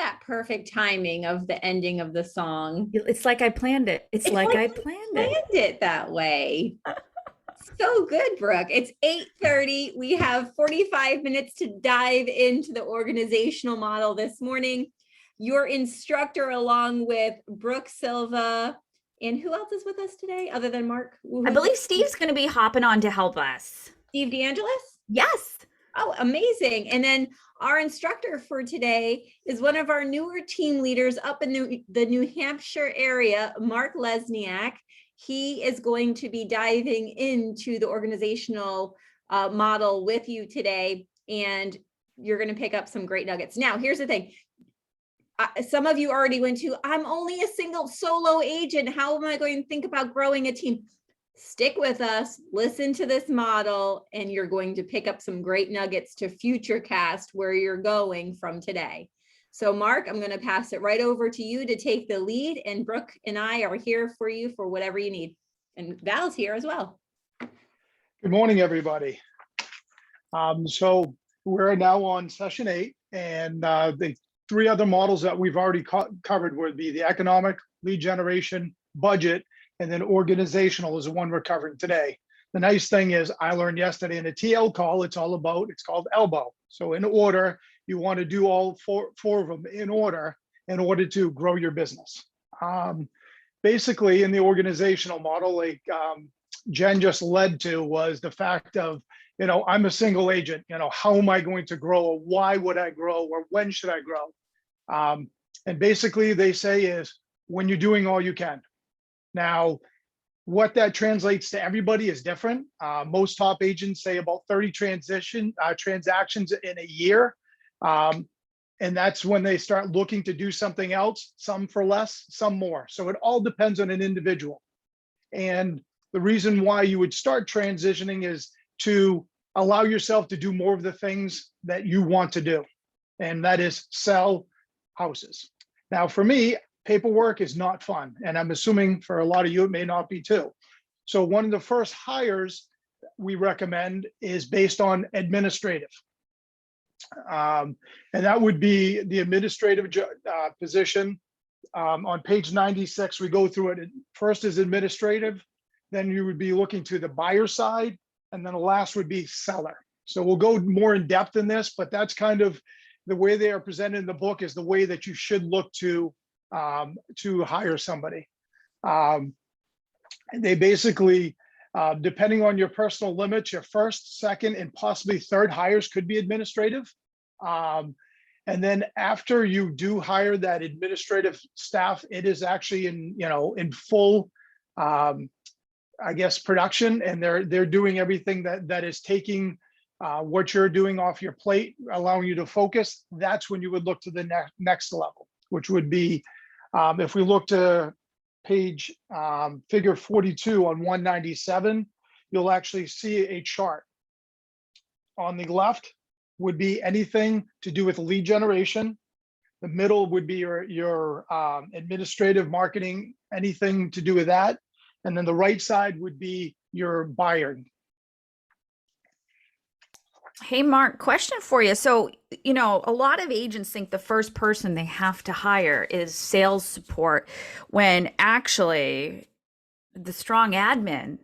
that perfect timing of the ending of the song. It's like I planned it. It's like I planned it. Planned it that way. So good, Brooke. It's 8:30. We have 45 minutes to dive into the organizational model this morning. Your instructor, along with Brooke Silva, and who else is with us today other than Mark? I believe Steve's going to be hopping on to help us. Steve DeAngelis? Yes. Oh, amazing. And then our instructor for today is one of our newer team leaders up in the New Hampshire area, Mark Lesniak. He is going to be diving into the organizational model with you today, and you're going to pick up some great nuggets. Now, here's the thing. Some of you already went to, I'm only a single solo agent. How am I going to think about growing a team? Stick with us, listen to this model, and you're going to pick up some great nuggets to future cast where you're going from today. So Mark, I'm going to pass it right over to you to take the lead, and Brooke and I are here for you for whatever you need. And Val's here as well. Good morning, everybody. So we're now on session 8, and the 3 other models that we've already covered would be the economic, lead generation, budget, and then organizational is the one we're covering today. The nice thing is I learned yesterday in a TL call, it's called elbow. So in order, you want to do all four of them in order to grow your business. Basically in the organizational model, like Jen just led to, was the fact of, I'm a single agent, how am I going to grow, or why would I grow, or when should I grow? And basically they say is when you're doing all you can. Now, what that translates to everybody is different. Most top agents say about 30 transactions in a year. And that's when they start looking to do something else, some for less, some more. So it all depends on an individual. And the reason why you would start transitioning is to allow yourself to do more of the things that you want to do. And that is sell houses. Now, for me, paperwork is not fun. And I'm assuming for a lot of you, it may not be too. So one of the first hires we recommend is based on administrative. And that would be the administrative position. On page 96, we go through it. First is administrative, then you would be looking to the buyer side, and then the last would be seller. So we'll go more in depth in this, but that's kind of the way they are presented in the book is the way that you should look to hire somebody. They basically, depending on your personal limits, your first, second, and possibly third hires could be administrative. And then after you do hire that administrative staff, it is actually in full, I guess, production, and they're doing everything that is taking what you're doing off your plate, allowing you to focus. That's when you would look to the next level, which would be, if we look to page figure 42 on 197, you'll actually see a chart. On the left would be anything to do with lead generation. The middle would be your administrative marketing, anything to do with that. And then the right side would be your buyer. Hey, Mark, question for you. So, a lot of agents think the first person they have to hire is sales support, when actually the strong admin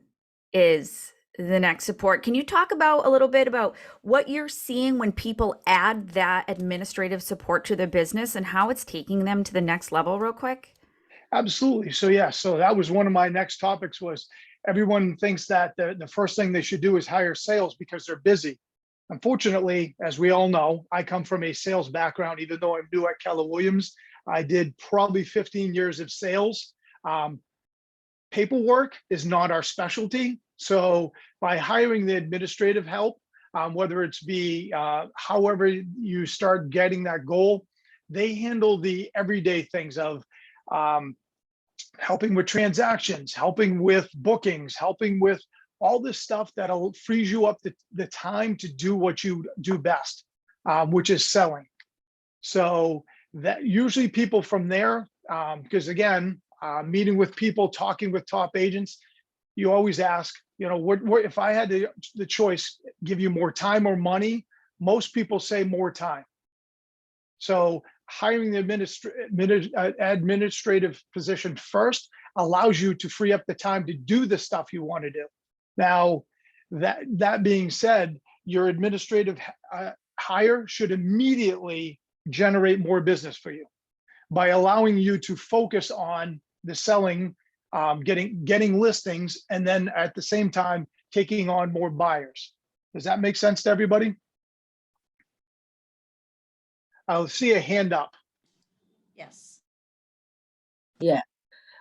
is the next support. Can you talk a little bit about what you're seeing when people add that administrative support to their business and how it's taking them to the next level real quick? Absolutely. So yeah, so that was one of my next topics. Was everyone thinks that the first thing they should do is hire sales because they're busy. Unfortunately, as we all know, I come from a sales background. Even though I'm new at Keller Williams, I did probably 15 years of sales. Paperwork is not our specialty. So by hiring the administrative help, whether it's be however you start getting that goal, they handle the everyday things of helping with transactions, helping with bookings, helping with all this stuff that'll frees you up the time to do what you do best, which is selling. So that usually people from there, because again, meeting with people, talking with top agents, you always ask, what if I had the choice, give you more time or money? Most people say more time. So hiring the administrative position first allows you to free up the time to do the stuff you want to do. Now, that being said, your administrative hire should immediately generate more business for you by allowing you to focus on the selling, getting listings, and then at the same time taking on more buyers. Does that make sense to everybody? I'll see a hand up. Yes. Yeah.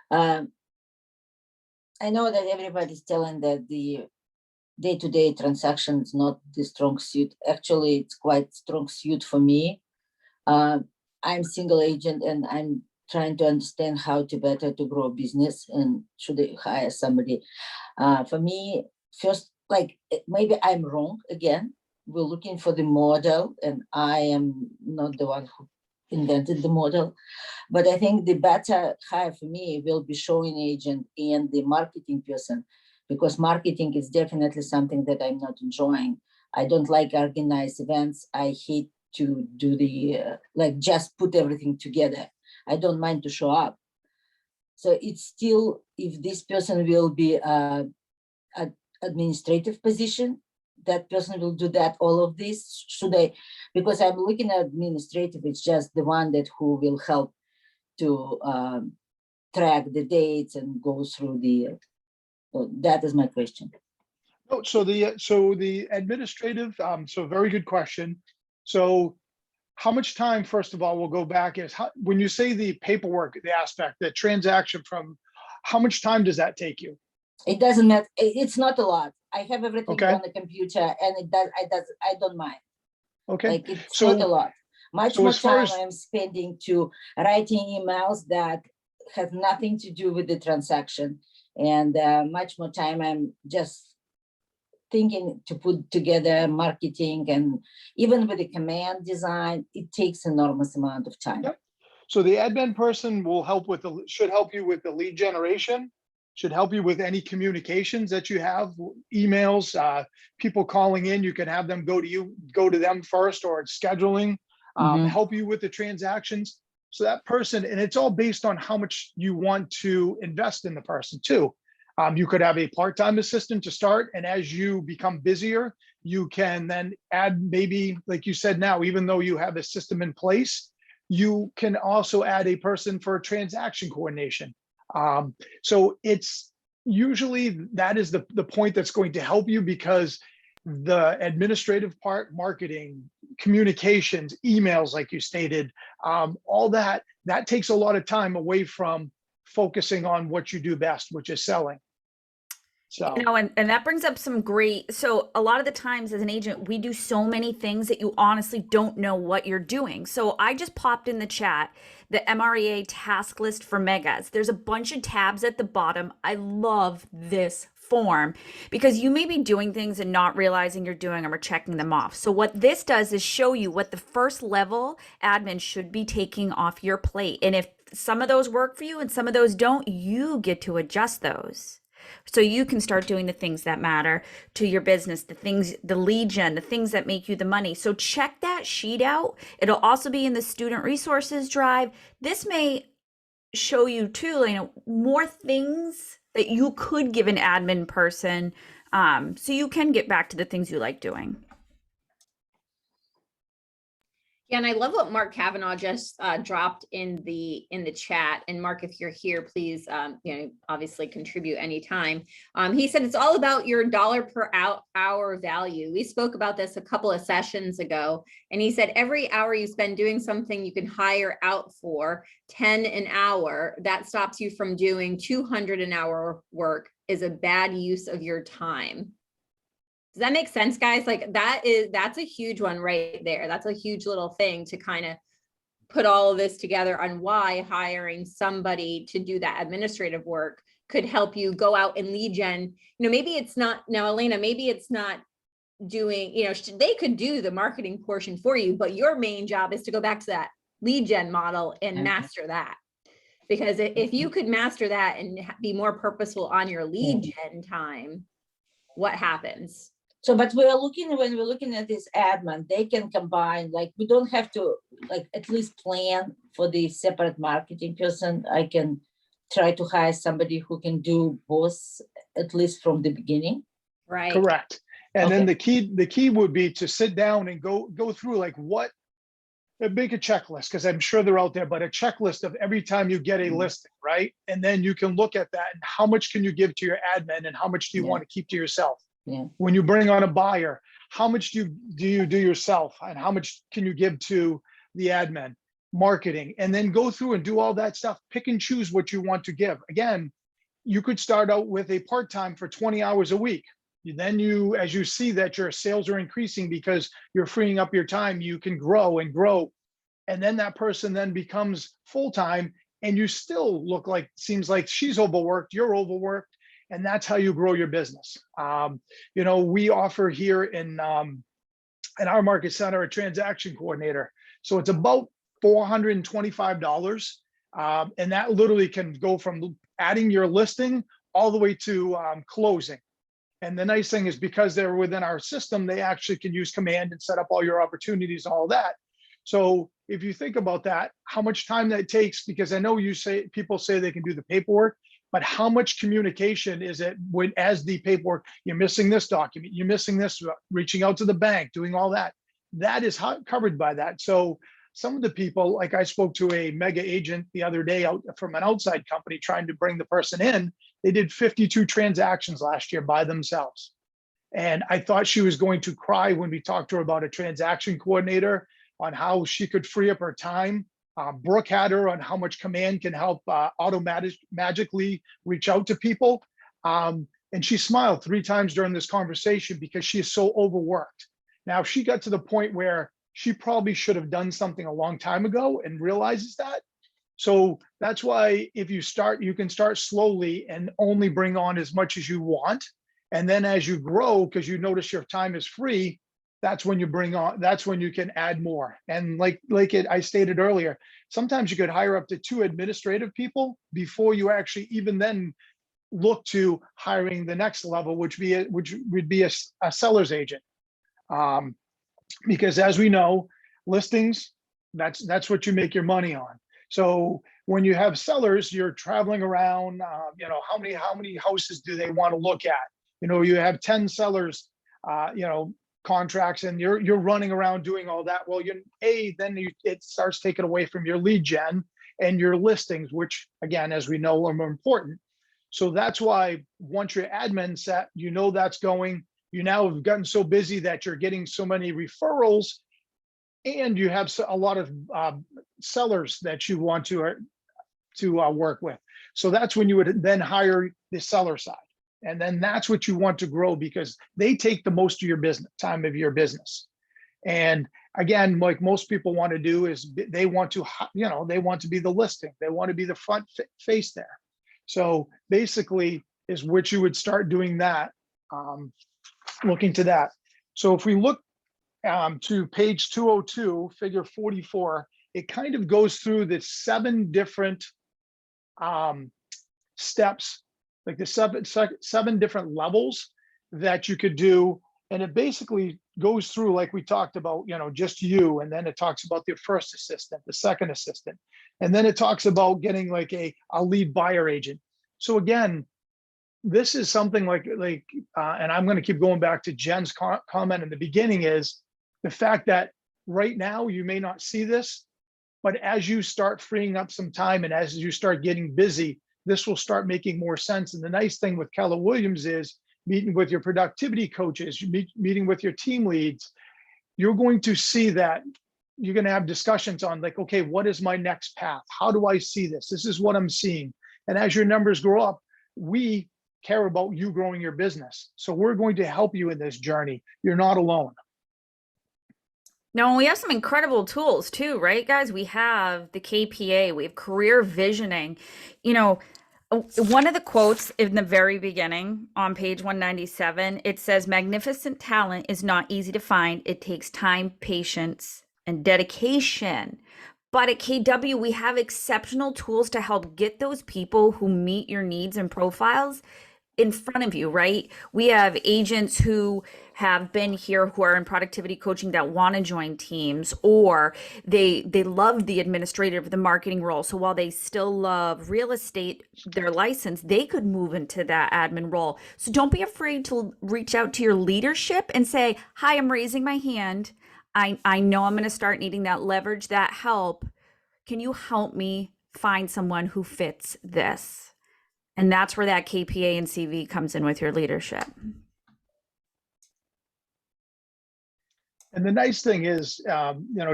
I know that everybody's telling that the day-to-day transaction is not the strong suit. Actually, it's quite strong suit for me. I'm single agent and I'm trying to understand how to better to grow a business and should I hire somebody. For me, first, like maybe I'm wrong again. We're looking for the model and I am not the one who invented the model. But I think the better hire for me will be showing agent and the marketing person, because marketing is definitely something that I'm not enjoying. I don't like organized events. I hate to do the, like just put everything together. I don't mind to show up. So it's still, if this person will be an administrative position, that person will do that, all of this, should I, because I'm looking at administrative, it's just the one that who will help to track the dates and go through the, so that is my question. Oh, so the administrative, so very good question. So how much time, first of all, we'll go back is when you say the paperwork, the aspect, the transaction from, how much time does that take you? It doesn't matter. It's not a lot. I have everything Okay. on the computer and I don't mind. Okay. Like it's So- not a lot. Much so more as far time as- I'm spending to writing emails that have nothing to do with the transaction. And much more time I'm just thinking to put together marketing, and even with the command design, it takes enormous amount of time. Yep. So the admin person will help with should help you with the lead generation, should help you with any communications that you have, emails, people calling in, you can have them go to them first, or scheduling, help you with the transactions. So that person, and it's all based on how much you want to invest in the person too. You could have a part-time assistant to start, and as you become busier, you can then add, maybe like you said now, even though you have a system in place, you can also add a person for transaction coordination. So it's usually that is the point that's going to help you, because the administrative part, marketing, communications, emails, like you stated, all that takes a lot of time away from focusing on what you do best, which is selling. So, You know, and that brings up some great, so a lot of the times as an agent, we do so many things that you honestly don't know what you're doing. So I just popped in the chat the MREA task list for megas. There's a bunch of tabs at the bottom. I love this form because you may be doing things and not realizing you're doing them or checking them off. So what this does is show you what the first level admin should be taking off your plate. And if some of those work for you and some of those don't, you get to adjust those. So you can start doing the things that matter to your business, the things, the lead gen, the things that make you the money. So check that sheet out. It'll also be in the student resources drive. This may show you too, you know, more things that you could give an admin person, so you can get back to the things you like doing. Yeah, and I love what Mark Cavanagh just dropped in the chat. And Mark, if you're here, please, obviously contribute anytime. He said it's all about your dollar per hour value. We spoke about this a couple of sessions ago, and he said every hour you spend doing something you can hire out for 10 an hour, that stops you from doing 200 an hour work, is a bad use of your time. Does that make sense, guys? Like that's a huge one right there. That's a huge little thing to kind of put all of this together on why hiring somebody to do that administrative work could help you go out and lead gen. Maybe it's not, now, Elena, maybe it's not doing, they could do the marketing portion for you, but your main job is to go back to that lead gen model and master that. Because if you could master that and be more purposeful on your lead gen time, what happens? So, but we are looking, when we're looking at this admin, they can combine, like, we don't have to, like, at least plan for the separate marketing person. I can try to hire somebody who can do both, at least from the beginning. Right. Correct. And then Okay. the key would be to sit down and go through like what, make a checklist, because I'm sure they're out there, but a checklist of every time you get a listing, right? And then you can look at that and how much can you give to your admin and how much do you Yeah. want to keep to yourself? Yeah. When you bring on a buyer, how much do you do yourself and how much can you give to the admin? Marketing, and then go through and do all that stuff. Pick and choose what you want to give. Again, you could start out with a part-time for 20 hours a week. Then you, as you see that your sales are increasing because you're freeing up your time, you can grow and grow. And then that person then becomes full-time and you still look like, seems like she's overworked, you're overworked. And that's how you grow your business. You know, we offer here in our market center a transaction coordinator. So it's about $425. And that literally can go from adding your listing all the way to closing. And the nice thing is because they're within our system, they actually can use command and set up all your opportunities, all that. So if you think about that, how much time that takes, because I know you say, people say they can do the paperwork, but how much communication is it when, as the paperwork, you're missing this document, you're missing this, reaching out to the bank, doing all that. That is covered by that. So some of the people, like I spoke to a mega agent the other day out from an outside company trying to bring the person in. They did 52 transactions last year by themselves. And I thought she was going to cry when we talked to her about a transaction coordinator on how she could free up her time. Brooke had her on how much command can help magically reach out to people. And she smiled 3 times during this conversation because she is so overworked. Now, she got to the point where she probably should have done something a long time ago and realizes that. So that's why if you start, you can start slowly and only bring on as much as you want. And then as you grow, because you notice your time is free, that's when you bring on, that's when you can add more. And I stated earlier, sometimes you could hire up to 2 administrative people before you actually even then look to hiring the next level, which would be a seller's agent. Because as we know, listings, that's what you make your money on. So when you have sellers, you're traveling around, you know, how many houses do they want to look at? You know, you have 10 sellers, you know, contracts, and you're running around doing all that. Well, it starts taking away from your lead gen and your listings, which again, as we know, are more important. So that's why once your admin set, you know, that's going, you now have gotten so busy that you're getting so many referrals and you have a lot of sellers that you want to work with. So that's when you would then hire the seller side. And then that's what you want to grow because they take the most of your business time of your business. And again, like most people want to do is they want to, you know, they want to be the listing. They want to be the front face there. So basically is what you would start doing that, looking to that. So if we look to page 202, figure 44, it kind of goes through the 7 different steps, like the seven different levels that you could do. And it basically goes through, like we talked about, you know, just you, and then it talks about the first assistant, the second assistant, and then it talks about getting like a lead buyer agent. So again, this is something like, and I'm going to keep going back to Jen's comment in the beginning, is the fact that right now you may not see this, but as you start freeing up some time and as you start getting busy, this will start making more sense. And the nice thing with Keller Williams is meeting with your productivity coaches, meeting with your team leads, you're going to see that you're going to have discussions on like, okay, what is my next path? How do I see this? This is what I'm seeing. And as your numbers grow up, we care about you growing your business. So we're going to help you in this journey. You're not alone. No, we have some incredible tools too, right, guys? We have the KPA, we have career visioning. You know, one of the quotes in the very beginning on page 197, it says, magnificent talent is not easy to find. It takes time, patience, and dedication. But at KW, we have exceptional tools to help get those people who meet your needs and profiles in front of you, right? We have agents who have been here who are in productivity coaching that want to join teams, or they love the administrative, the marketing role. So while they still love real estate, their license, they could move into that admin role. So don't be afraid to reach out to your leadership and say, "Hi, I'm raising my hand. I know I'm going to start needing that leverage, that help. Can you help me find someone who fits this?" And that's where that KPA and CV comes in with your leadership. And the nice thing is,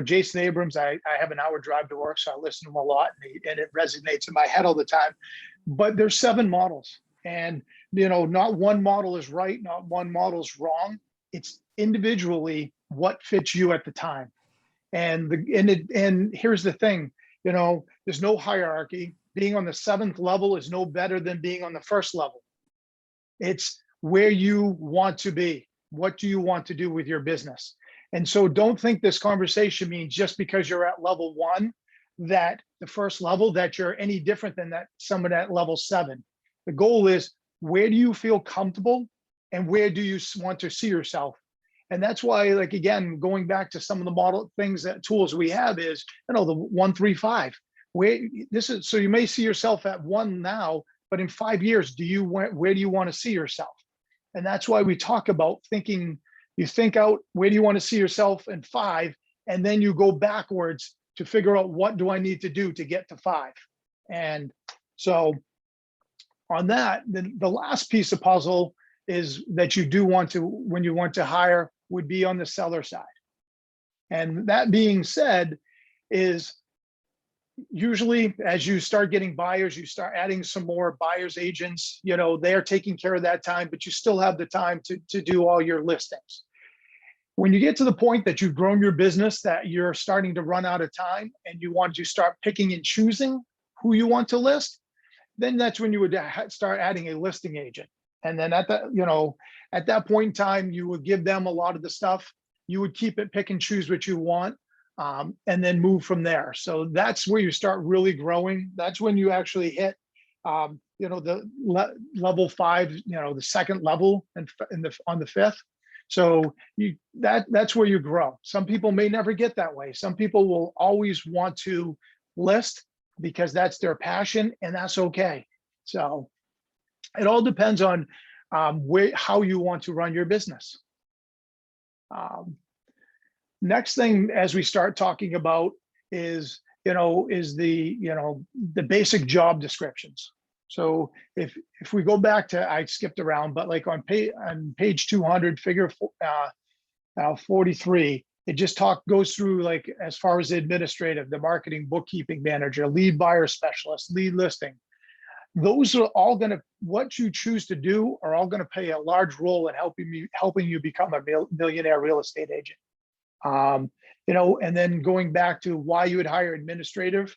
Jason Abrams, I have an hour drive to work, so I listen to him a lot, and it resonates in my head all the time. But there's 7 models, and not one model is right, not one model is wrong. It's individually what fits you at the time. And here's the thing, there's no hierarchy. Being on the 7th level is no better than being on the 1st level. It's where you want to be. What do you want to do with your business? And so don't think this conversation means just because you're at level 1, that the 1st level, that you're any different than that someone at level 7. The goal is, where do you feel comfortable and where do you want to see yourself? And that's why, like, again, going back to some of the model things, that tools we have is, the 1-3-5. So you may see yourself at 1 now, but in 5 years, where do you want to see yourself? And that's why we talk about thinking. You think out, where do you want to see yourself in 5, and then you go backwards to figure out, what do I need to do to get to 5? And so on that, the last piece of puzzle is that you do want to, when you want to hire, would be on the seller side. And that being said, is usually as you start getting buyers, you start adding some more buyers agents, they're taking care of that time, but you still have the time to do all your listings. When you get to the point that you've grown your business, that you're starting to run out of time and you want to start picking and choosing who you want to list, then that's when you would start adding a listing agent. And then at that point in time, you would give them a lot of the stuff. You would keep it, pick and choose what you want. And then move from there. So that's where you start really growing. That's when you actually hit, the level 5, the 2nd level and on the 5th. So that's where you grow. Some people may never get that way. Some people will always want to list because that's their passion, and that's okay. So it all depends on how you want to run your business. Next thing, as we start talking about, is the basic job descriptions. So if we go back to, I skipped around, but like on page 200, figure 43, it just goes through, like, as far as the administrative, the marketing, bookkeeping manager, lead buyer specialist, lead listing. Those are all what you choose to do are all going to play a large role in helping you become a millionaire real estate agent. And then going back to why you would hire administrative,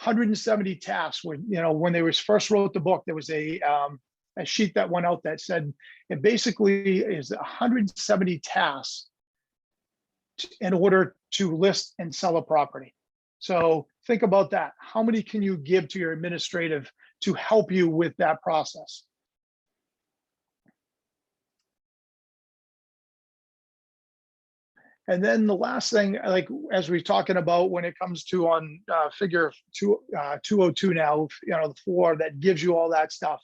170 tasks. When they first wrote the book, there was a sheet that went out that said it basically is 170 tasks in order to list and sell a property. So think about that. How many can you give to your administrative to help you with that process? And then the last thing, like, as we're talking about when it comes to on figure 202 now, the 4 that gives you all that stuff,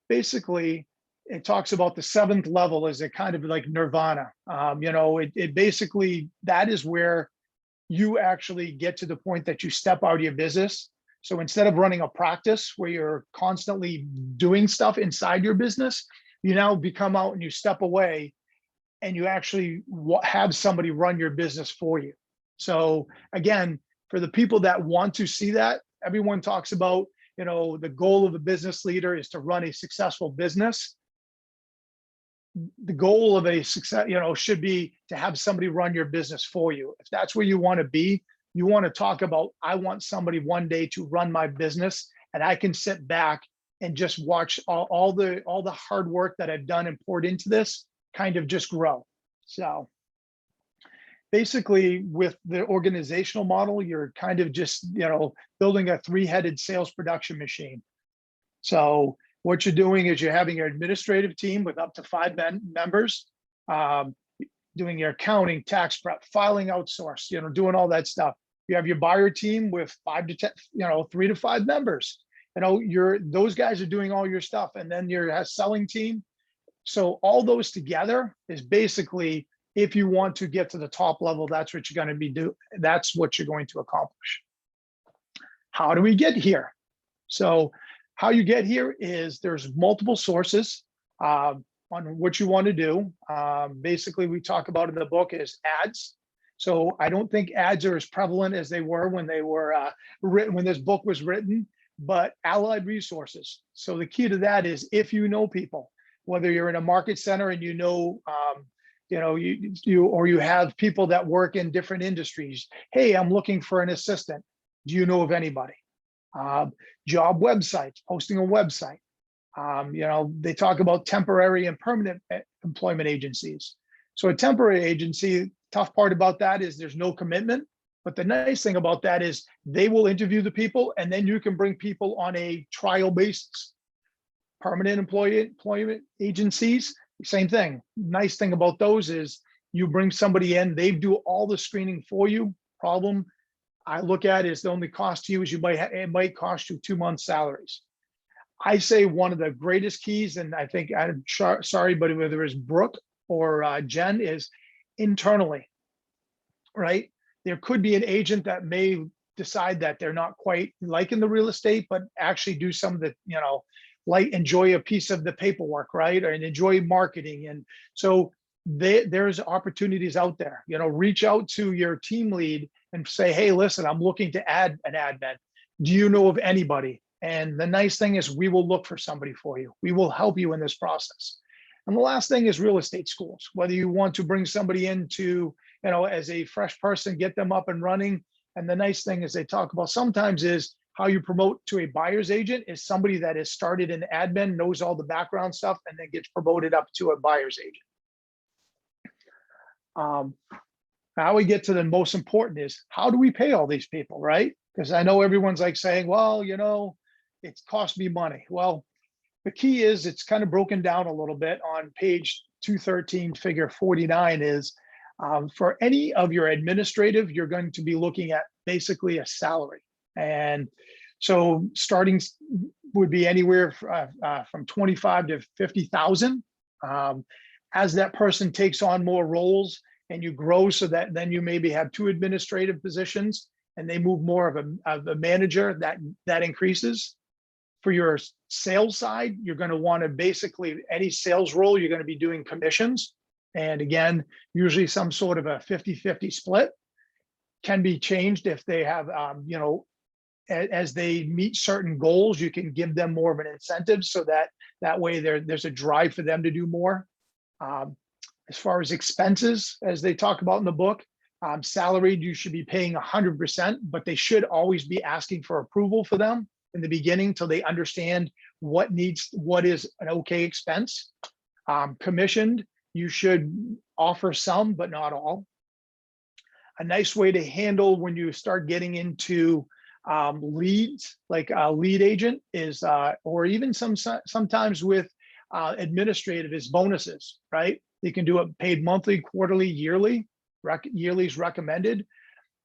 basically it talks about the 7th level as a kind of like nirvana. It basically, that is where you actually get to the point that you step out of your business. So instead of running a practice where you're constantly doing stuff inside your business, you now become out and you step away and you actually have somebody run your business for you. So again, for the people that want to see that, everyone talks about, the goal of a business leader is to run a successful business. The goal of a success, should be to have somebody run your business for you. If that's where you want to be, you want to talk about, I want somebody one day to run my business and I can sit back and just watch all the hard work that I've done and poured into this kind of just grow. So basically with the organizational model, you're kind of just, building a 3-headed sales production machine. So What you're doing is you're having your administrative team with up to 5 members, doing your accounting, tax prep, filing outsource, doing all that stuff. You have your buyer team with 5 to 10, 3 to 5 members. Those guys are doing all your stuff, and then your selling team. So all those together is basically, if you want to get to the top level, that's what you're going to be that's what you're going to accomplish. How do we get here? So how you get here is there's multiple sources on what you want to do. Basically, we talk about in the book is ads. So I don't think ads are as prevalent as they were when they were written, when this book was written, but allied resources. So the key to that is if you know people, whether you're in a market center and you have people that work in different industries. Hey, I'm looking for an assistant. Do you know of anybody? Job websites, posting a website. They talk about temporary and permanent employment agencies. So a temporary agency, tough part about that is there's no commitment. But the nice thing about that is they will interview the people, and then you can bring people on a trial basis. Permanent employment agencies, same thing. Nice thing about those is you bring somebody in, they do all the screening for you. Problem I look at is the only cost to you is it might cost you 2 months' salaries. I say one of the greatest keys, and I think I'm sorry, but whether it's Brooke or Jen, is internally, right? There could be an agent that may decide that they're not quite liking the real estate, but actually do some of the, enjoy a piece of the paperwork, right? And enjoy marketing. And so there's opportunities out there, reach out to your team lead and say, hey, listen, I'm looking to add an admin. Do you know of anybody? And the nice thing is we will look for somebody for you. We will help you in this process. And the last thing is real estate schools, whether you want to bring somebody into, as a fresh person, get them up and running. And the nice thing is they talk about sometimes is how you promote to a buyer's agent is somebody that has started in admin, knows all the background stuff, and then gets promoted up to a buyer's agent. Now we get to the most important is how do we pay all these people, right? Because I know everyone's like saying, well, it's cost me money. Well, the key is it's kind of broken down a little bit on page 213, figure 49 is for any of your administrative, you're going to be looking at basically a salary. And so starting would be anywhere from 25 to 50,000. As that person takes on more roles and you grow, so that then you maybe have 2 administrative positions and they move more of a manager, that increases. For your sales side, you're going to want to basically any sales role, you're going to be doing commissions. And again, usually some sort of a 50-50 split can be changed if they have, as they meet certain goals, you can give them more of an incentive so that way there's a drive for them to do more. As far as expenses, as they talk about in the book, salaried, you should be paying 100%, but they should always be asking for approval for them in the beginning till they understand what is an okay expense. Commissioned, you should offer some, but not all. A nice way to handle when you start getting into leads, like a lead agent is, or even sometimes with administrative is bonuses, right? They can do it paid monthly, quarterly, yearly. Yearly is recommended.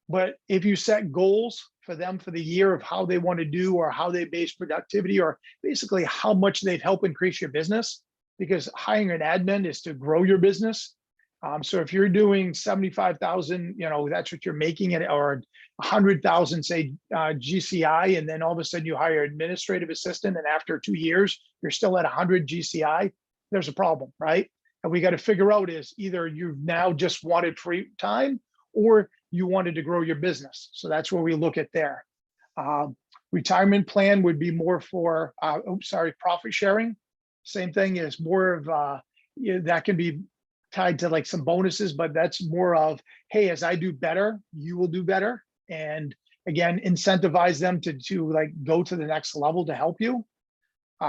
But if you set goals for them for the year of how they want to do or how they base productivity or basically how much they've helped increase your business, because hiring an admin is to grow your business. So if you're doing 75,000, that's what you're making it, or 100,000, say GCI, and then all of a sudden you hire an administrative assistant, and after 2 years you're still at 100 GCI. There's a problem, right? And we got to figure out is either you've now just wanted free time or you wanted to grow your business. So that's where we look at there. Retirement plan would be more for, profit sharing. Same thing is more of, that can be tied to like some bonuses, but that's more of, hey, as I do better, you will do better. And again, incentivize them to like go to the next level to help you.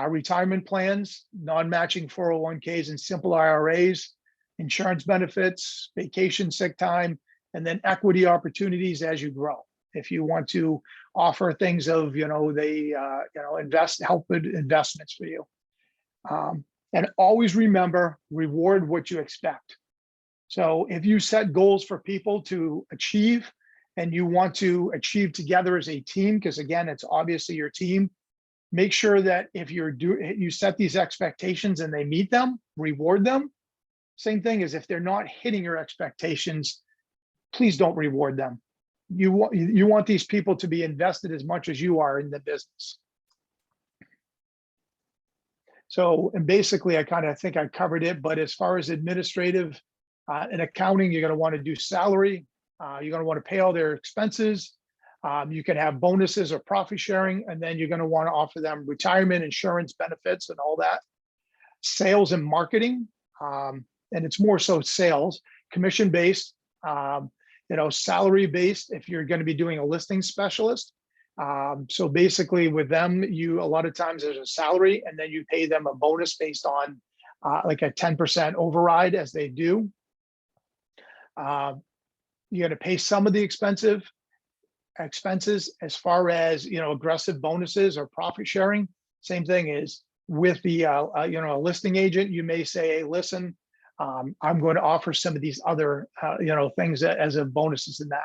Retirement plans, non-matching 401ks and simple IRAs, insurance benefits, vacation, sick time, and then equity opportunities as you grow. If you want to offer things of, help with investments for you. And always remember, reward what you expect. So if you set goals for people to achieve and you want to achieve together as a team, because again, it's obviously your team, make sure that if you set these expectations and they meet them, reward them. Same thing as if they're not hitting your expectations, please don't reward them. You want these people to be invested as much as you are in the business. So, and basically, I kind of think I covered it, but as far as administrative and accounting, you're going to want to do salary. You're going to want to pay all their expenses. You can have bonuses or profit sharing, and then you're going to want to offer them retirement, insurance benefits, and all that. Sales and marketing, and it's more so sales, commission-based, salary-based if you're going to be doing a listing specialist. So basically with them, a lot of times there's a salary and then you pay them a bonus based on like a 10% override as they do. You're going to pay some of the expenses as far as, aggressive bonuses or profit sharing. Same thing is with the, a listing agent, you may say, hey, listen, I'm going to offer some of these other, things as a bonuses in that.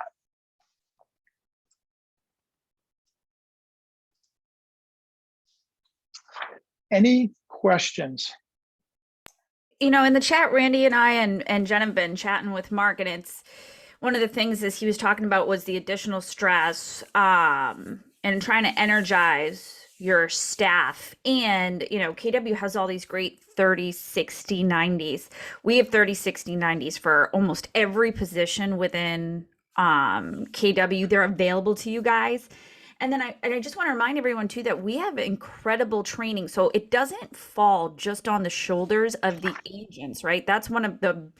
Any questions? In the chat, Randy and I and Jen have been chatting with Mark, and it's one of the things is he was talking about was the additional stress and trying to energize your staff. And, KW has all these great 30, 60, 90s. We have 30, 60, 90s for almost every position within KW. They're available to you guys. And then I just want to remind everyone too that we have incredible training. So it doesn't fall just on the shoulders of the agents, right? That's one of the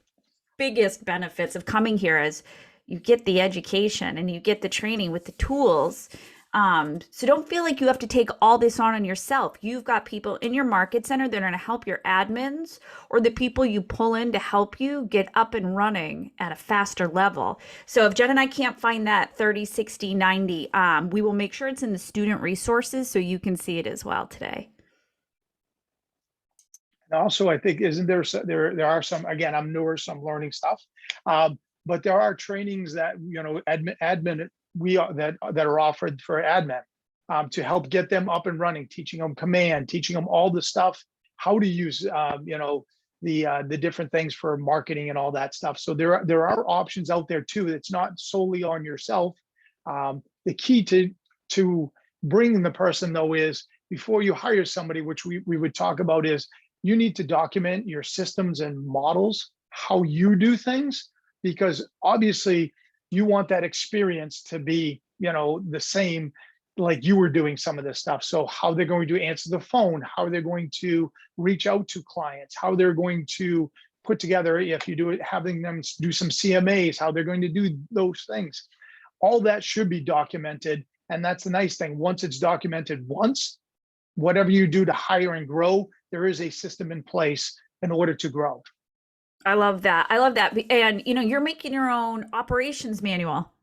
biggest benefits of coming here is you get the education and you get the training with the tools. So don't feel like you have to take all this on yourself. You've got people in your market center that are going to help your admins or the people you pull in to help you get up and running at a faster level. So if Jen and I can't find that 30, 60, 90, we will make sure it's in the student resources so you can see it as well today. And also, I think, isn't there are some, again, I'm newer, some learning stuff, but there are trainings that, admin that are offered for admin to help get them up and running, teaching them command, teaching them all the stuff, how to use, the different things for marketing and all that stuff. So there are options out there too. It's not solely on yourself. The key to bringing the person though is before you hire somebody, which we would talk about, is you need to document your systems and models, how you do things, because obviously you want that experience to be, the same, like you were doing some of this stuff. So how they're going to answer the phone, how they're going to reach out to clients, how they're going to put together, if you do it, having them do some CMAs, how they're going to do those things. All that should be documented. And that's the nice thing. Once it's documented once, whatever you do to hire and grow, there is a system in place in order to grow. I love that. And you're making your own operations manual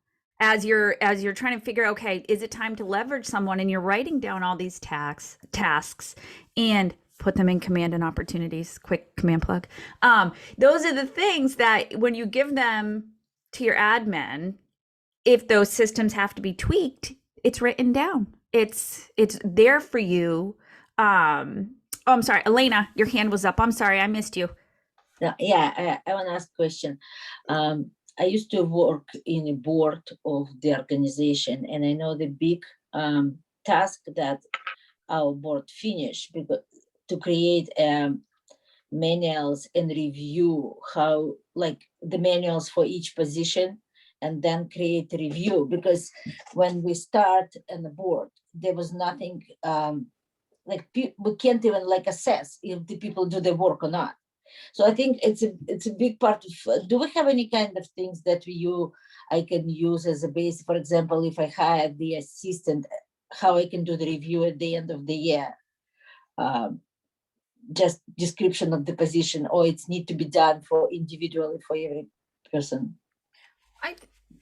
as you're trying to figure out, okay, is it time to leverage someone? And you're writing down all these tasks and put them in command and opportunities. Quick command plug. Those are the things that when you give them to your admin, if those systems have to be tweaked, it's written down. It's there for you. Oh, I'm sorry, Elena, your hand was up. I'm sorry, I missed you. Yeah, I want to ask a question. I used to work in a board of the organization, and I know the big task that our board finished to create manuals and review how, like, the manuals for each position, and then create a review, because when we start on the board, there was nothing we can't even assess if the people do the work or not. So I think it's a big part of. Do we have any kind of things that I can use as a base? For example, if I hire the assistant, how I can do the review at the end of the year? Just description of the position, or it's need to be done for individually for every person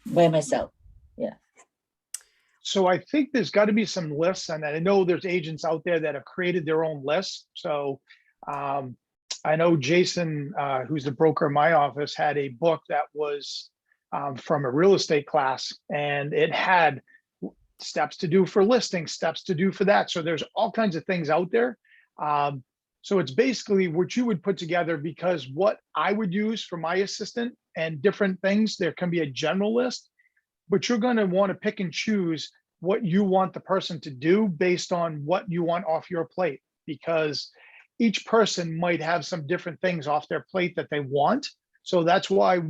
by myself. Yeah. So I think there's got to be some lists, and I know there's agents out there that have created their own lists. So I know Jason, who's the broker in my office, had a book that was from a real estate class, and it had steps to do for listing, steps to do for that. So there's all kinds of things out there. So it's basically what you would put together, because what I would use for my assistant and different things, there can be a general list, but you're going to want to pick and choose what you want the person to do based on what you want off your plate, because each person might have some different things off their plate that they want. So that's why,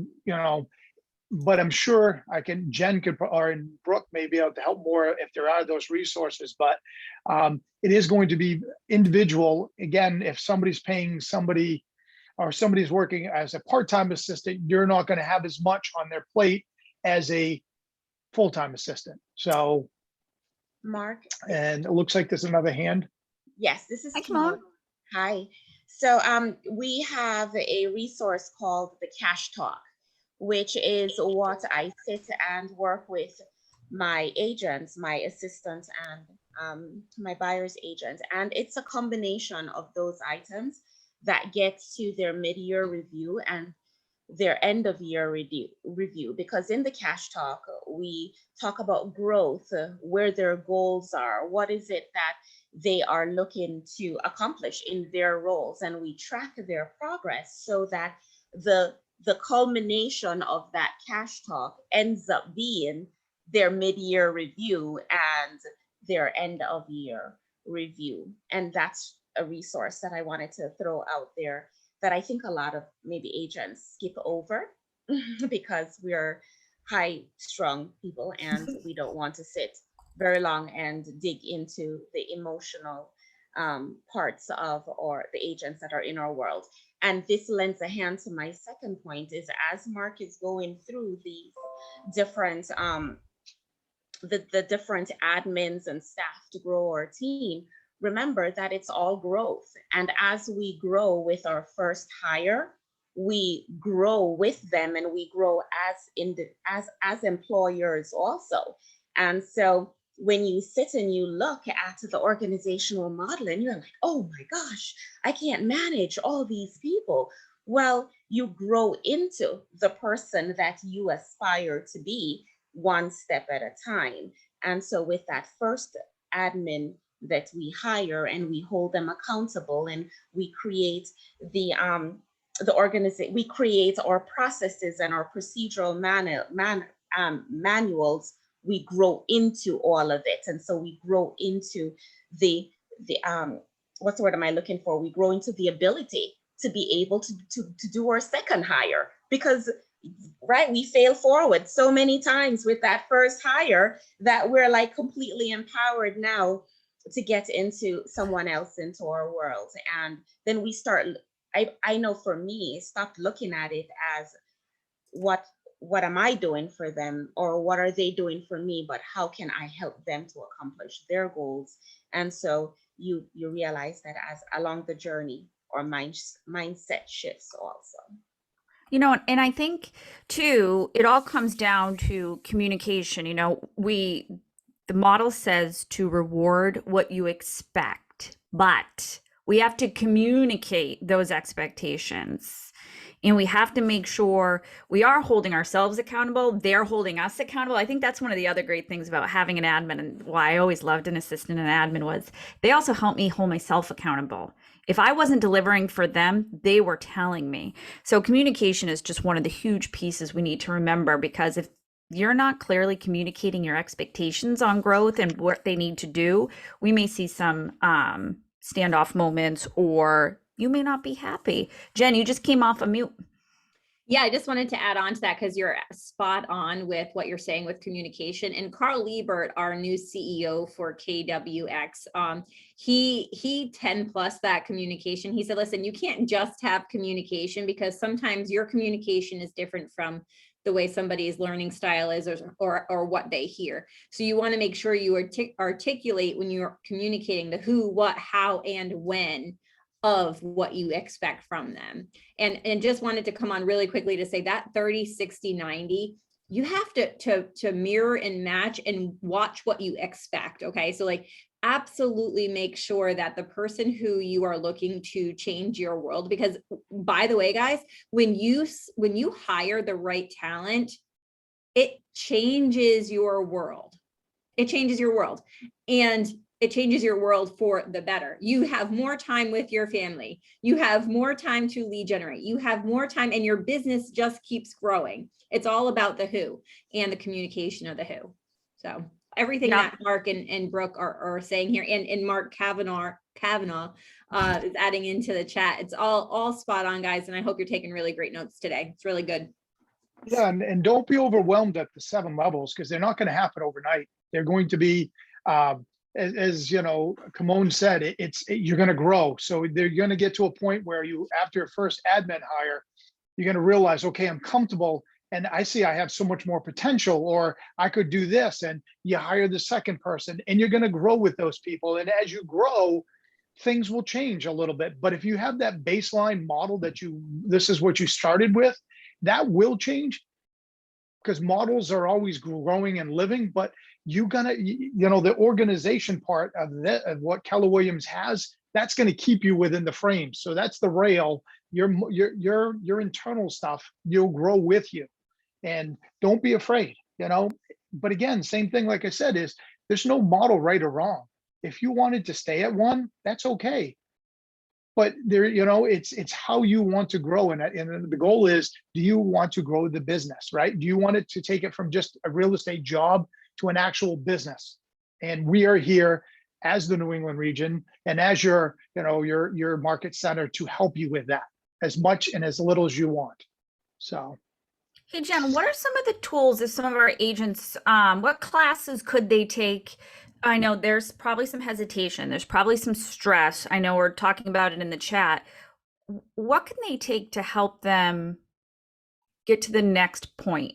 but I'm sure Jen could, or Brooke may be able to help more if there are those resources, but it is going to be individual. Again, if somebody's paying somebody or somebody's working as a part-time assistant, you're not going to have as much on their plate as a full-time assistant. So, Mark, and it looks like there's another hand. yes, this is Hi, Kimona. Kimona. Hi. So we have a resource called the Cash Talk, which is what I sit and work with my agents, my assistants, and my buyer's agents. And it's a combination of those items that gets to their mid-year review and their end of year review. Because in the Cash Talk, we talk about growth, where their goals are, what is it that they are looking to accomplish in their roles, and we track their progress so that the culmination of that Cash Talk ends up being their mid-year review and their end of year review. And that's a resource that I wanted to throw out there that I think a lot of maybe agents skip over because we're high-strung people and we don't want to sit very long and dig into the emotional parts of or the agents that are in our world. And this lends a hand to my second point is, as Mark is going through the different the different admins and staff to grow our team, remember that it's all growth. And as we grow with our first hire, we grow with them and we grow as employers also. And so when you sit and you look at the organizational model and you're like, oh my gosh, I can't manage all these people. Well, you grow into the person that you aspire to be one step at a time. And so with that first admin that we hire and we hold them accountable and we create the organization, we create our processes and our procedural manuals, we grow into all of it. And so we grow into the what's the word am I looking for? We grow into the ability to be able to do our second hire, because right, we fail forward so many times with that first hire that we're like completely empowered now to get into someone else into our world. And then we start, I know for me, stopped looking at it as what am I doing for them or what are they doing for me, but how can I help them to accomplish their goals? And so you realize that as along the journey, our mindset shifts also. And I think too, it all comes down to communication. The model says to reward what you expect, but we have to communicate those expectations. And we have to make sure we are holding ourselves accountable. They're holding us accountable. I think that's one of the other great things about having an admin, and why I always loved an assistant and an admin, was they also helped me hold myself accountable. If I wasn't delivering for them, they were telling me. So communication is just one of the huge pieces we need to remember, because if you're not clearly communicating your expectations on growth and what they need to do, we may see some standoff moments, or you may not be happy. Jen, you just came off a mute. Yeah, I just wanted to add on to that because you're spot on with what you're saying with communication. And Carl Liebert, our new CEO for KWX, he 10 plus that communication. He said, listen, you can't just have communication, because sometimes your communication is different from the way somebody's learning style is or what they hear. So you want to make sure you articulate when you're communicating the who, what, how, and when of what you expect from them. And just wanted to come on really quickly to say that 30, 60, 90, you have to mirror and match and watch what you expect. Okay. So like, absolutely make sure that the person who you are looking to change your world, because by the way, guys, when you hire the right talent, it changes your world. It changes your world, and it changes your world for the better. You have more time with your family. You have more time to lead generate. You have more time, and your business just keeps growing. It's all about the who and the communication of the who. So everything Yeah. that Mark and Brooke are saying here, and Mark Cavanagh is adding into the chat. It's all spot on, guys. And I hope you're taking really great notes today. It's really good. Yeah, and don't be overwhelmed at the 7 levels, because they're not going to happen overnight. They're going to be, as you know, Kimon said, you're going to grow. So they're going to get to a point where you, after your first admin hire, you're going to realize, okay, I'm comfortable, and I see I have so much more potential, or I could do this. And you hire the second person, and you're going to grow with those people. And as you grow, things will change a little bit. But if you have that baseline model that this is what you started with, that will change, because models are always growing and living. But you know, the organization part of what Keller Williams has, that's going to keep you within the frame. So that's the rail. Your internal stuff, you'll grow with you, and don't be afraid, you know. But again, same thing, like I said, is there's no model right or wrong. If you wanted to stay at one, that's okay. But there, you know, it's how you want to grow. And the goal is, do you want to grow the business, right? Do you want it to take it from just a real estate job to an actual business? And we are here as the New England region and as your market center to help you with that, as much and as little as you want. So. Hey, Jen, what are some of the tools that some of our agents, what classes could they take? I know there's probably some hesitation. There's probably some stress. I know we're talking about it in the chat. What can they take to help them get to the next point?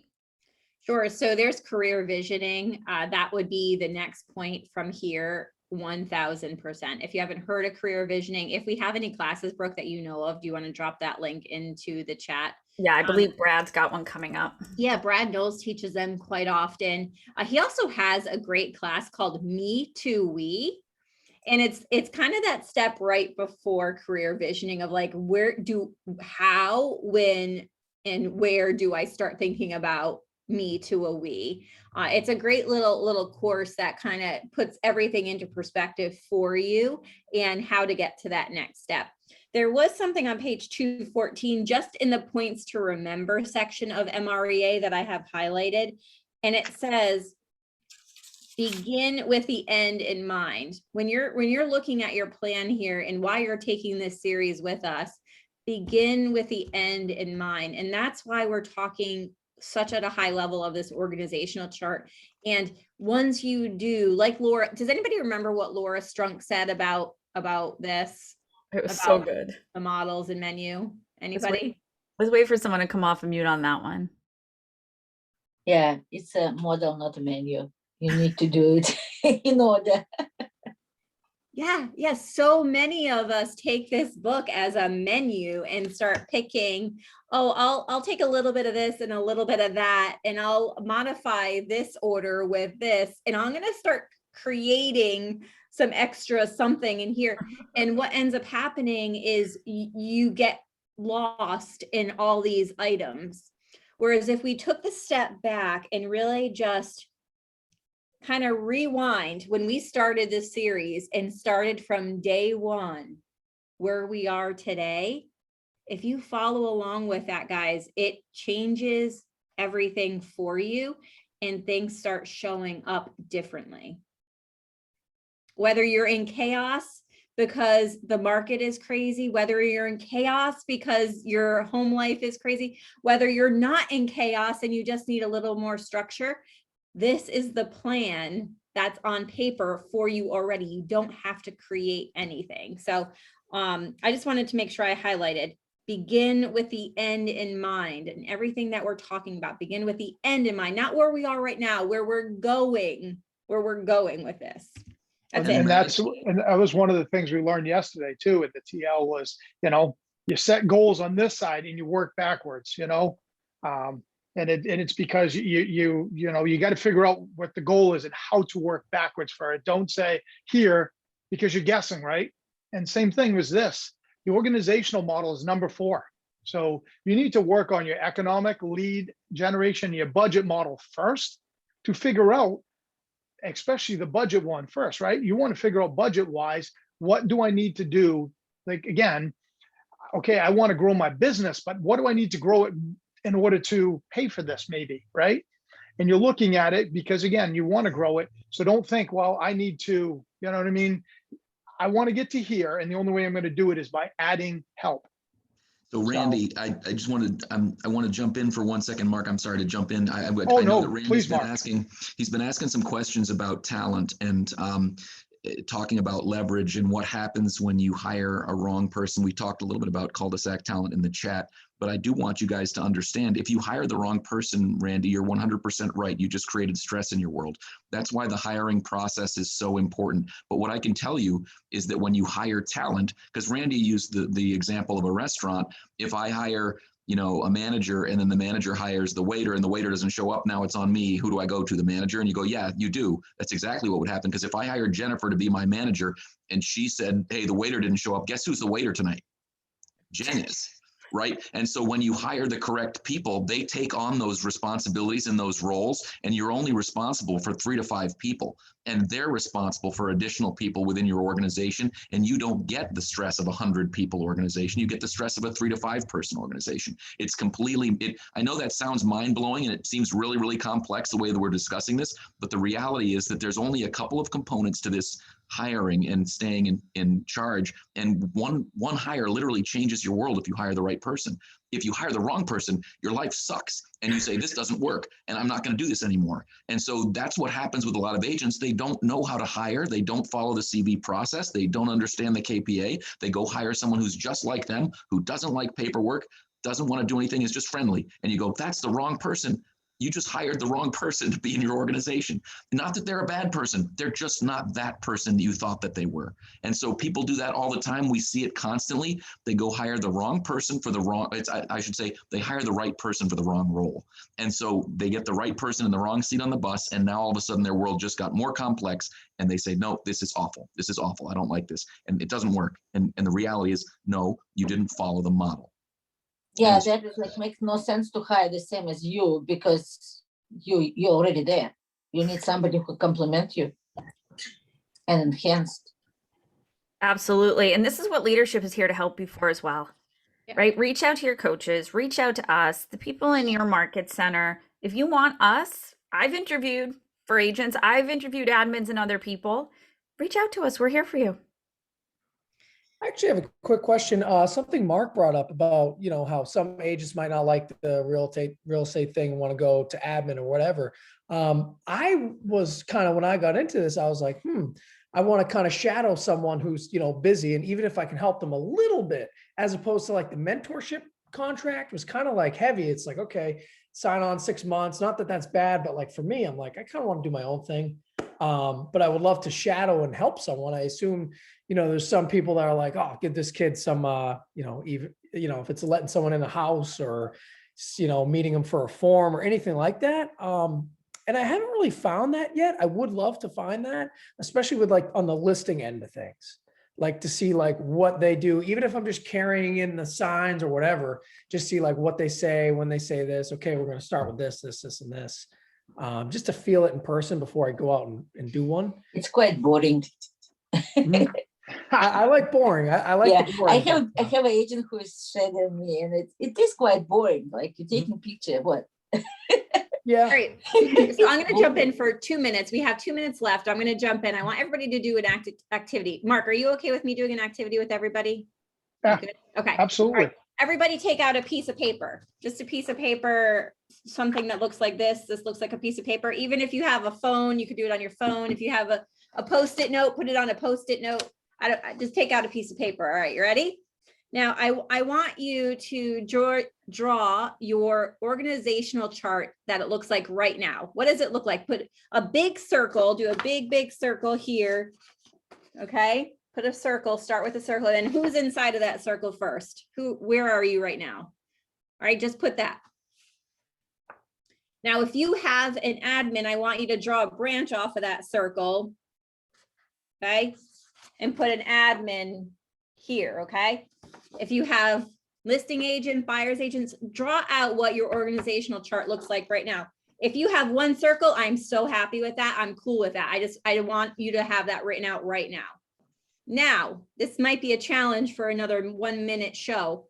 Sure. So there's career visioning. That would be the next point from here, 1000%. If you haven't heard of career visioning, if we have any classes, Brooke, that you know of, do you want to drop that link into the chat? Yeah, I believe Brad's got one coming up. Yeah, Brad Knowles teaches them quite often. He also has a great class called Me to We. And it's kind of that step right before career visioning of like, how, when, and where do I start thinking about me to a we? It's a great little course that kind of puts everything into perspective for you and how to get to that next step. There was something on page 214, just in the points to remember section of MREA that I have highlighted. And it says, begin with the end in mind. When you're looking at your plan here and why you're taking this series with us, begin with the end in mind. And that's why we're talking such at a high level of this organizational chart. And once you do, like Laura, does anybody remember what Laura Strunk said about this? It was so good. The models and menu. Anybody? Let's wait for someone to come off of mute on that one. Yeah, it's a model, not a menu. You need to do it in order. Yeah. So many of us take this book as a menu and start picking, oh, I'll take a little bit of this and a little bit of that, and I'll modify this order with this, and I'm going to start creating some extra something in here. And what ends up happening is you get lost in all these items. Whereas if we took the step back and really just kind of rewind when we started this series and started from day one, where we are today, if you follow along with that, guys, it changes everything for you and things start showing up differently. Whether you're in chaos because the market is crazy, whether you're in chaos because your home life is crazy, whether you're not in chaos and you just need a little more structure, this is the plan that's on paper for you already. You don't have to create anything. So I just wanted to make sure I highlighted, begin with the end in mind, and everything that we're talking about, begin with the end in mind, not where we are right now, where we're going with this. And that was one of the things we learned yesterday too at the TL was, you set goals on this side and you work backwards, And it's because you know, you got to figure out what the goal is and how to work backwards for it. Don't say here because you're guessing, right? And same thing was this. The organizational model is number 4. So you need to work on your economic lead generation, your budget model first to figure out, especially the budget one first, right? You want to figure out budget wise, what do I need to do? Like, again, okay, I want to grow my business, but what do I need to grow it in order to pay for this maybe, right? And you're looking at it because, again, you want to grow it. So don't think, well, I need to, you know what I mean? I want to get to here, and the only way I'm going to do it is by adding help. So Randy, I just wanted, I want to jump in for 1 second. Mark, I'm sorry to jump in. I know no, that Randy's please, been Mark. he's been asking some questions about talent and talking about leverage and what happens when you hire a wrong person. We talked a little bit about cul-de-sac talent in the chat, but I do want you guys to understand, if you hire the wrong person, Randy, you're 100% right. You just created stress in your world. That's why the hiring process is so important. But what I can tell you is that when you hire talent, because Randy used the example of a restaurant, if I hire, you know, a manager and then the manager hires the waiter and the waiter doesn't show up, now it's on me. Who do I go to? The manager? And you go, yeah, you do. That's exactly what would happen. Because if I hired Jennifer to be my manager and she said, hey, the waiter didn't show up, guess who's the waiter tonight? Jen is. Right. And so when you hire the correct people, they take on those responsibilities and those roles, and you're only responsible for 3 to 5 people, and they're responsible for additional people within your organization. And you don't get the stress of 100 people organization. You get the stress of a 3 to 5 person organization. It's completely, I know that sounds mind blowing and it seems really, really complex the way that we're discussing this, but the reality is that there's only a couple of components to this hiring and staying in charge. And one hire literally changes your world if you hire the right person. If you hire the wrong person, your life sucks and you say, this doesn't work and I'm not going to do this anymore. And so that's what happens with a lot of agents. They don't know how to hire. They don't follow the CV process. They don't understand the KPA. They go hire someone who's just like them, who doesn't like paperwork, doesn't want to do anything, is just friendly. And you go, that's the wrong person. You just hired the wrong person to be in your organization. Not that they're a bad person. They're just not that person that you thought that they were. And so people do that all the time. We see it constantly. They go hire the wrong person for the wrong, I should say, they hire the right person for the wrong role. And so they get the right person in the wrong seat on the bus. And now all of a sudden their world just got more complex. And they say, no, this is awful. This is awful. I don't like this. And it doesn't work. And the reality is, no, you didn't follow the model. Yeah, that is like makes no sense to hire the same as you because you're already there. You need somebody who complement you and enhanced. Absolutely. And this is what leadership is here to help you for as well, right? Reach out to your coaches, reach out to us, the people in your market center. If you want us, I've interviewed for agents, I've interviewed admins and other people. Reach out to us. We're here for you. I actually have a quick question. Something Mark brought up about, you know, how some agents might not like the real estate thing and want to go to admin or whatever. I was kind of, when I got into this, I was like, I want to kind of shadow someone who's, you know, busy. And even if I can help them a little bit, as opposed to like the mentorship contract was kind of like heavy. It's like, okay, sign on 6 months. Not that that's bad, but like for me, I'm like, I kind of want to do my own thing. But I would love to shadow and help someone. I assume, you know, there's some people that are like, oh, give this kid some, you know, even, you know, if it's letting someone in the house or, you know, meeting them for a form or anything like that. And I haven't really found that yet. I would love to find that, especially with like on the listing end of things, like to see like what they do, even if I'm just carrying in the signs or whatever, just see like what they say when they say this. Okay, we're going to start with this, this, this, and this. Just to feel it in person before I go out and do one. It's quite boring. I like boring. I like Yeah, the boring. I have an agent who is shadowing me, and it is quite boring. Like you're taking picture, what? Yeah. All right. So I'm going to jump in for 2 minutes. We have 2 minutes left. I'm going to jump in. I want everybody to do an activity. Mark, are you okay with me doing an activity with everybody? Yeah, good? Okay. absolutely. All right. Everybody take out a piece of paper, just a piece of paper, something that looks like this. This looks like a piece of paper. Even if you have a phone, you could do it on your phone. If you have a Post-it note, put it on a Post-it note. Just take out a piece of paper. All right, you ready? Now, I want you to draw your organizational chart that it looks like right now. What does it look like? Put a big circle, do a big circle here, okay? Put a circle, start with a circle, and who's inside of that circle first? Where are you right now? All right, just put that. Now, if you have an admin, I want you to draw a branch off of that circle. Okay, and put an admin here, okay? If you have listing agent, buyer's agents, draw out what your organizational chart looks like right now. If you have one circle, I'm so happy with that. I'm cool with that. I want you to have that written out right now. Now, this might be a challenge for another 1 minute show,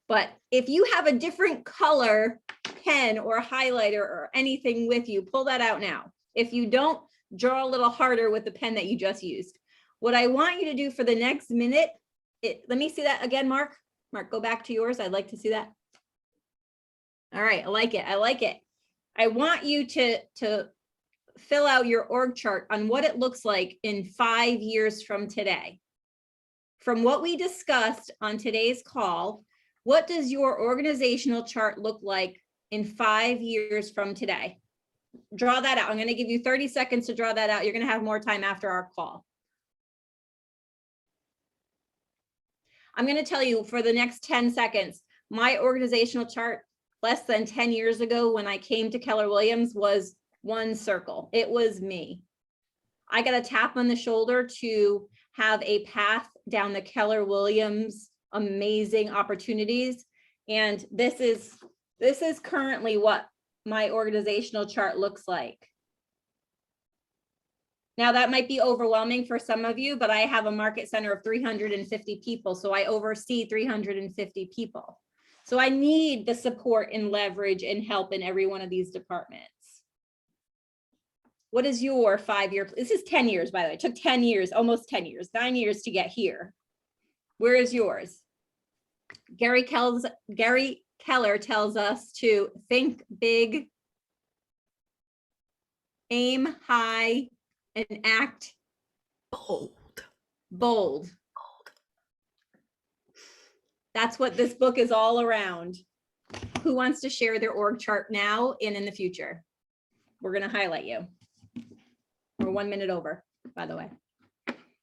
but if you have a different color pen or highlighter or anything with you, pull that out now. If you don't, draw a little harder with the pen that you just used. What I want you to do for the next minute, let me see that again, Mark. Mark, go back to yours. I'd like to see that. All right, I like it. I like it. I want you to fill out your org chart on what it looks like in 5 years from today. From what we discussed on today's call, what does your organizational chart look like in 5 years from today? Draw that out. I'm going to give you 30 seconds to draw that out. You're going to have more time after our call. I'm going to tell you for the next 10 seconds, my organizational chart less than 10 years ago when I came to Keller Williams was one circle. It was me. I got a tap on the shoulder to have a path down the Keller Williams amazing opportunities. And this is currently what my organizational chart looks like. Now that might be overwhelming for some of you, but I have a market center of 350 people. So I oversee 350 people. So I need the support and leverage and help in every one of these departments. What is your 5-year? This is 10 years, by the way. It took 10 years, almost 10 years, 9 years to get here. Where is yours? Gary Keller tells us to think big, aim high, and act bold. That's what this book is all around. Who wants to share their org chart now and in the future? We're going to highlight you. We're 1 minute over, by the way.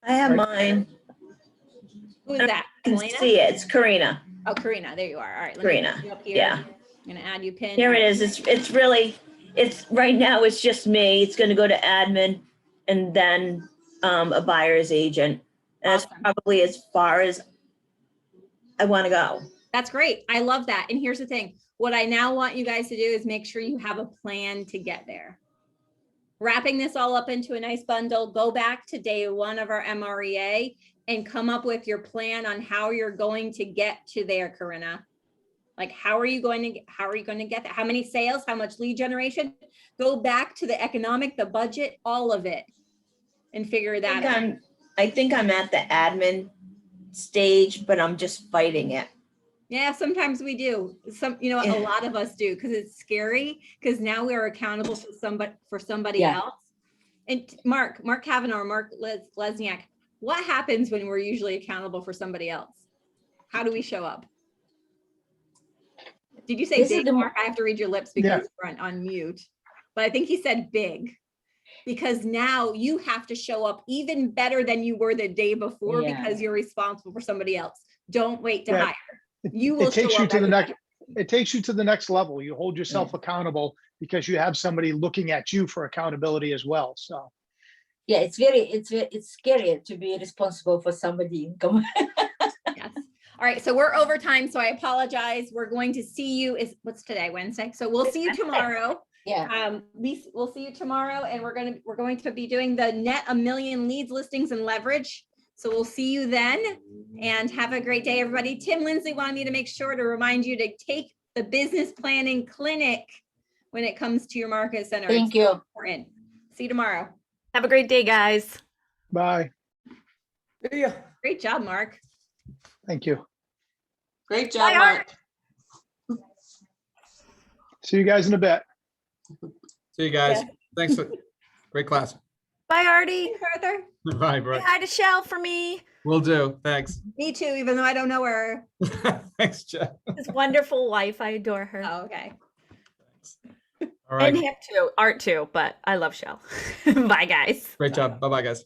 I have mine. Who is that? I can Elena? see it. It's Karina. Oh, Karina, there you are. All right. Let Karina, me put you up here. yeah. I'm going to add you pin. Here it is. It's really, right now it's just me. It's going to go to admin and then a buyer's agent. And that's Awesome. probably as far as I want to go. That's great. I love that. And here's the thing. What I now want you guys to do is make sure you have a plan to get there. Wrapping this all up into a nice bundle, go back to day 1 of our MREA and come up with your plan on how you're going to get to there, Corinna. Like, how are you going to get that? How many sales, how much lead generation? Go back to the economic, the budget, all of it, and figure that out. I think I'm at the admin stage, but I'm just fighting it. Yeah, sometimes we do. A lot of us do, because it's scary, because now we are accountable for somebody Yeah. else. And Mark Cavanagh, Mark Lesniak, what happens when we're usually accountable for somebody else? How do we show up? Did you say This is big, the- Mark? I have to read your lips because we're on mute. But I think he said big. Because now you have to show up even better than you were the day before, Yeah. because you're responsible for somebody else. Don't wait to Yeah. hire. You will It takes show you up to the every next, day. it takes you to the next level. You hold yourself accountable because you have somebody looking at you for accountability as well. So. Yeah, it's scary to be responsible for somebody income. Yes. All right. So we're over time. So I apologize. We're going to see you. What's today? Wednesday. So we'll see you tomorrow. Yeah. We'll see you tomorrow, and we're going to be doing the net 1 million leads, listings, and leverage. So we'll see you then, and have a great day, everybody. Tim Lindsley wanted me to make sure to remind you to take the business planning clinic when it comes to your market center. Thank you. Important. See you tomorrow. Have a great day, guys. Bye. Yeah. Great job, Mark. Thank you. Great job, Bye, Mark. See you guys in a bit. See you guys. Yeah. Thanks for great class. Bye, Artie. Thanks, Arthur. Bye, Say bro. hi to Shell for me. Will do. Thanks. Me too, even though I don't know her. Thanks, Jeff. His wonderful wife. I adore her. Oh, okay. All right. And him too. Art too, but I love Shell. Bye, guys. Great job. Bye-bye, guys.